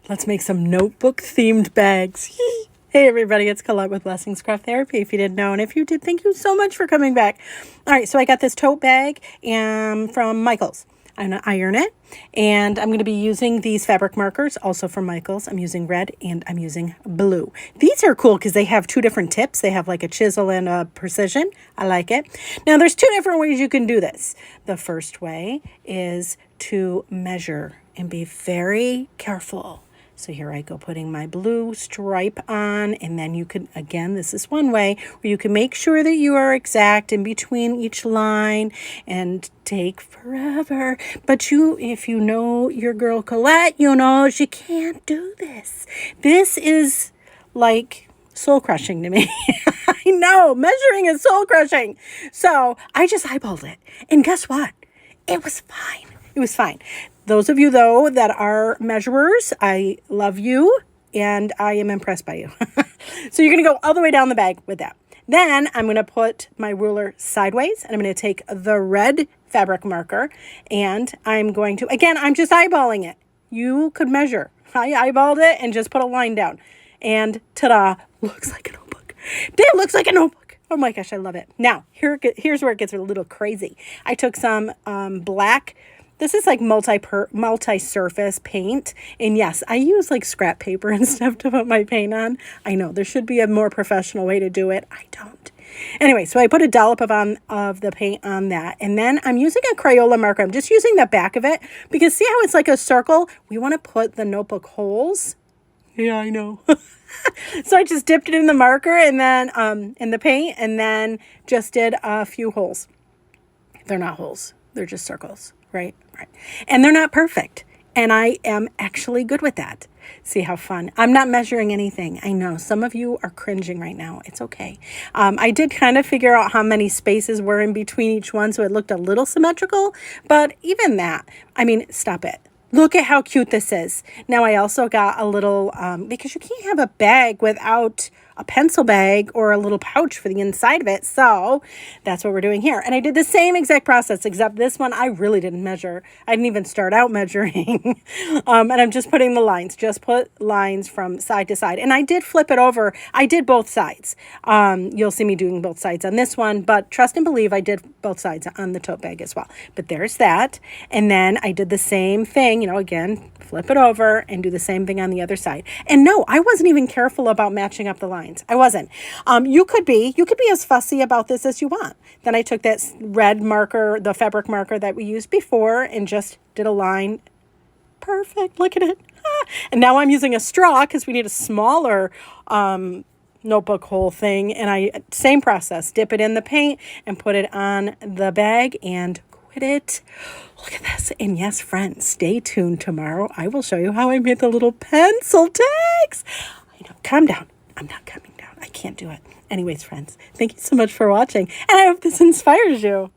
Let's make some notebook themed bags. Hey everybody, it's Colette with Blessings Craft Therapy, if you didn't know. And if you did, thank you so much for coming back. All right, so I got this tote bag from Michaels. I'm going to iron it, and I'm going to be using these fabric markers, also from Michaels. I'm using red, and I'm using blue. These are cool because they have two different tips. They have like a chisel and a precision. I like it. Now, there's two different ways you can do this. The first way is to measure and be very careful. So here I go putting my blue stripe on, and then you can, again, this is one way where you can make sure that you are exact in between each line and take forever. But if you know your girl Colette, you know she can't do this. This is like soul crushing to me. I know, measuring is soul crushing. So I just eyeballed it. And guess what? It was fine. It was fine. Those of you, though, that are measurers, I love you, and I am impressed by you. So you're going to go all the way down the bag with that. Then I'm going to put my ruler sideways, and I'm going to take the red fabric marker, and I'm going to, again, I'm just eyeballing it. You could measure. I eyeballed it and just put a line down. And ta-da, looks like a notebook. It looks like a notebook. Oh my gosh, I love it. Now, here's where it gets a little crazy. I took some black. This is like multi-surface paint. And yes, I use like scrap paper and stuff to put my paint on. I know there should be a more professional way to do it. I don't. Anyway, so I put a dollop of the paint on that. And then I'm using a Crayola marker. I'm just using the back of it because see how it's like a circle? We want to put the notebook holes. Yeah, I know. So I just dipped it in the marker and then in the paint and then just did a few holes. They're not holes. They're just circles. Right. And they're not perfect. And I am actually good with that. See how fun. I'm not measuring anything. I know some of you are cringing right now. It's okay. I did kind of figure out how many spaces were in between each one, so it looked a little symmetrical. But even that, I mean, stop it. Look at how cute this is. Now I also got a little, because you can't have a bag without a pencil bag or a little pouch for the inside of it. So that's what we're doing here. And I did the same exact process, except this one I really didn't measure. I didn't even start out measuring. And I'm just putting the lines, just put lines from side to side. And I did flip it over. I did both sides. You'll see me doing both sides on this one, but trust and believe I did both sides on the tote bag as well. But there's that. And then I did the same thing, again, flip it over and do the same thing on the other side. And no, I wasn't even careful about matching up the lines. I wasn't. You could be as fussy about this as you want. Then I took that red marker, the fabric marker that we used before, and just did a line. Perfect. Look at it. And now I'm using a straw because we need a smaller notebook hole thing. And same process, dip it in the paint and put it on the bag and quit it. Look at this. And yes, friends, stay tuned tomorrow. I will show you how I made the little pencil tags. I know. Calm down. I'm not coming down. I can't do it. Anyways, friends, thank you so much for watching. And I hope this inspires you.